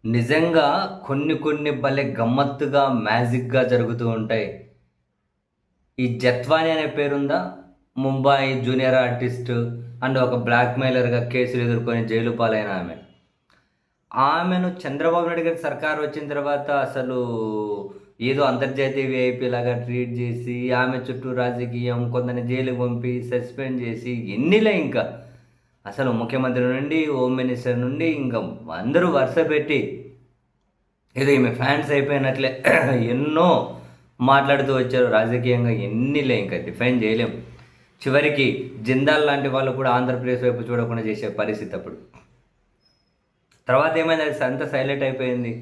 నిజంగా కొన్ని భలే గమ్మత్తుగా, మ్యాజిక్‌గా జరుగుతూ ఉంటాయి. ఈ 'జత్వాని' అనే పేరుందా? ముంబాయి జూనియర్ ఆర్టిస్ట్ అండ్ ఒక బ్లాక్‌మెయిలర్‌గా కేసులు ఎదుర్కొని జైలు పాలైన ఆమె. ఆమెను చంద్రబాబు నాయుడు గారి సర్కార్ వచ్చిన తర్వాత అసలు ఏదో అంతర్జాతీయ వీఐపీ లాగా ట్రీట్ చేసి, ఆమె చుట్టూ రాజకీయం, కొందరిని జైలుకి పంపి, సస్పెండ్ చేసి ఎన్నిలే ఇంకా. అసలు ముఖ్యమంత్రి నుండి, హోమ్ మినిస్టర్ నుండి ఇంకా అందరూ వరుస పెట్టి ఏదో ఈమె ఫ్యాన్స్ అయిపోయినట్లే ఎన్నో మాట్లాడుతూ వచ్చారు. రాజకీయంగా ఎన్నిలే ఇంకా డిఫైన్ చేయలేం. చివరికి జిందాల్ లాంటి వాళ్ళు కూడా ఆంధ్రప్రదేశ్ వైపు చూడకుండా చేసే పరిస్థితి అప్పుడు. తర్వాత ఏమైంది, అది అంతా సైలెంట్ అయిపోయింది.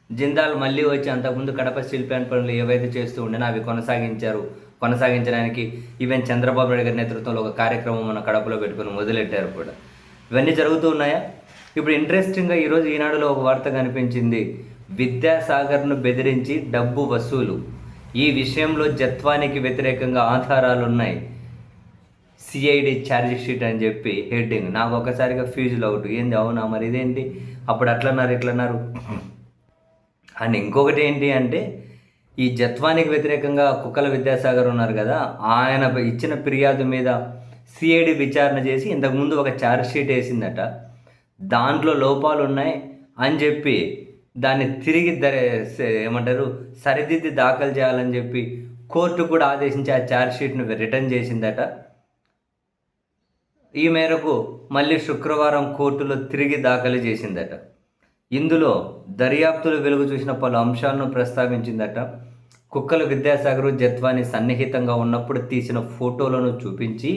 జిందాల్ మళ్ళీ వచ్చి అంతకుముందు కడప స్టీల్ ప్లాంట్ పనులు ఏవైతే చేస్తూ ఉండేనో అవి కొనసాగించడానికి ఈవెన్ చంద్రబాబు నాయుడు గారి నేతృత్వంలో ఒక కార్యక్రమం మన కడపలో పెట్టుకుని మొదలెట్టారు కూడా. ఇవన్నీ జరుగుతూ ఉన్నాయా? ఇప్పుడు ఇంట్రెస్టింగ్‌గా ఈరోజు ఈనాడులో ఒక వార్త కనిపించింది. విద్యాసాగర్‌ను బెదిరించి డబ్బు వసూలు. ఈ విషయంలో జత్వానికి వ్యతిరేకంగా ఆధారాలున్నాయి. సిఐడి ఛార్జ్ షీట్ అని చెప్పి హెడ్డింగ్. నాకు ఒక్కసారిగా ఫ్యూజులు అవుట్. ఏంది, అవునా, మరి ఇదేంటి, అప్పుడు అట్లన్నారు ఇట్లన్నారు. అండ్ ఇంకొకటి ఏంటి అంటే, ఈ జత్వానికి వ్యతిరేకంగా కుక్కల విద్యాసాగర్ ఉన్నారు కదా, ఆయన ఇచ్చిన ఫిర్యాదు మీద సిఐడి విచారణ చేసి ఇంతకుముందు ఒక ఛార్జ్ షీట్ వేసిందట. దాంట్లో లోపాలు ఉన్నాయి అని చెప్పి దాన్ని తిరిగి ఏమంటారు సరిదిద్ది దాఖలు చేయాలని చెప్పి కోర్టు కూడా ఆదేశించి ఆ ఛార్జ్ షీట్ను రిటర్న్ చేసిందట. ఈ మేరకు మళ్ళీ శుక్రవారం కోర్టులో తిరిగి దాఖలు చేసిందట. ఇందులో దర్యాప్తులు వెలుగు చూసిన పలు అంశాలను ప్రస్తావించిందట. కుక్కల విద్యాసాగర్ జత్వాని సన్నిహితంగా ఉన్నప్పుడు తీసిన ఫోటోలను చూపించి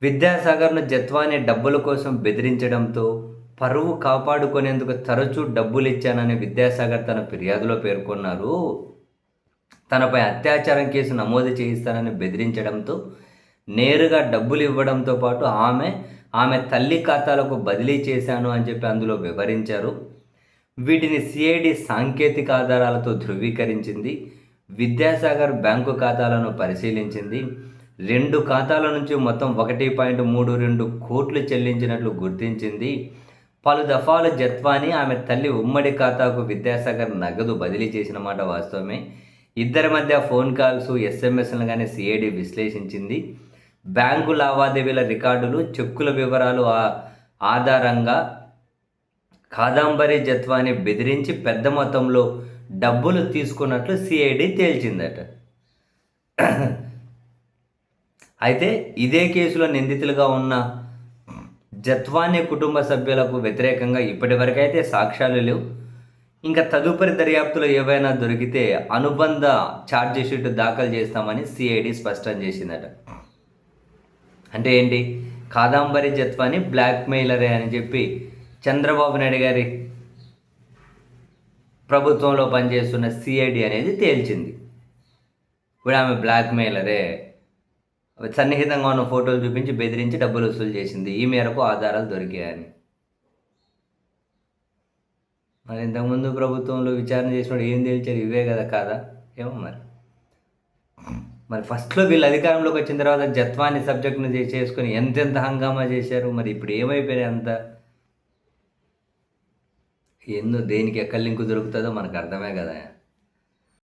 విద్యాసాగర్ను జత్వాని డబ్బుల కోసం బెదిరించడంతో పరువు కాపాడుకునేందుకు తరచూ డబ్బులు ఇచ్చానని విద్యాసాగర్ తన ఫిర్యాదులో పేర్కొన్నారు. తనపై అత్యాచారం కేసు నమోదు చేయిస్తానని బెదిరించడంతో నేరుగా డబ్బులు ఇవ్వడంతో పాటు ఆమె తల్లి ఖాతాలకు బదిలీ చేశాను అని చెప్పి అందులో వివరించారు. వీటిని సిఐడి సాంకేతిక ఆధారాలతో ధృవీకరించింది. విద్యాసాగర్ బ్యాంకు ఖాతాలను పరిశీలించింది. 2 ఖాతాల నుంచి మొత్తం 1.32 కోట్లు చెల్లించినట్లు గుర్తించింది. పలు దఫాలు జత్వాని ఆమె తల్లి ఉమ్మడి ఖాతాకు విద్యాసాగర్ నగదు బదిలీ చేసిన మాట వాస్తవమే. ఇద్దరి మధ్య ఫోన్ కాల్స్, ఎస్ఎంఎస్లను కానీ సిఐడి విశ్లేషించింది. బ్యాంకు లావాదేవీల రికార్డులు, చెక్కుల వివరాలు ఆధారంగా కాదంబరి జత్వాని బెదిరించి పెద్ద మొత్తంలో డబ్బులు తీసుకున్నట్లు సిఐడి తేల్చిందట. అయితే ఇదే కేసులో నిందితులుగా ఉన్న జత్వాని కుటుంబ సభ్యులకు వ్యతిరేకంగా ఇప్పటివరకైతే సాక్ష్యాలు లేవు. ఇంకా తదుపరి దర్యాప్తులో ఏవైనా దొరికితే అనుబంధ ఛార్జ్ షీట్ దాఖలు చేస్తామని సిఐడి స్పష్టం చేసిందట. అంటే ఏంటి, కాదంబరి జత్వాని బ్లాక్మెయిలరే అని చెప్పి చంద్రబాబు నాయుడు గారి ప్రభుత్వంలో పనిచేస్తున్న సిఐడి అనేది తేల్చింది. ఇప్పుడు ఆమె బ్లాక్మెయిలరే, సన్నిహితంగా ఉన్న ఫోటోలు చూపించి బెదిరించి డబ్బులు వసూలు చేసింది. ఈ మేరకు ఆధారాలు దొరికాయని. మరి ఇంతకుముందు ప్రభుత్వంలో విచారణ చేసినప్పుడు ఏం తేల్చారు? ఇవే కదా, కాదా? ఏమో మరి ఫస్ట్లో వీళ్ళు అధికారంలోకి వచ్చిన తర్వాత జత్వాని సబ్జెక్ట్ను చేసుకొని ఎంతెంత హంగామా చేశారు. మరి ఇప్పుడు ఏమైపోయాయి అంత? దేనికి ఎక్కడ లింకు దొరుకుతుందో మనకు అర్థమే కదా.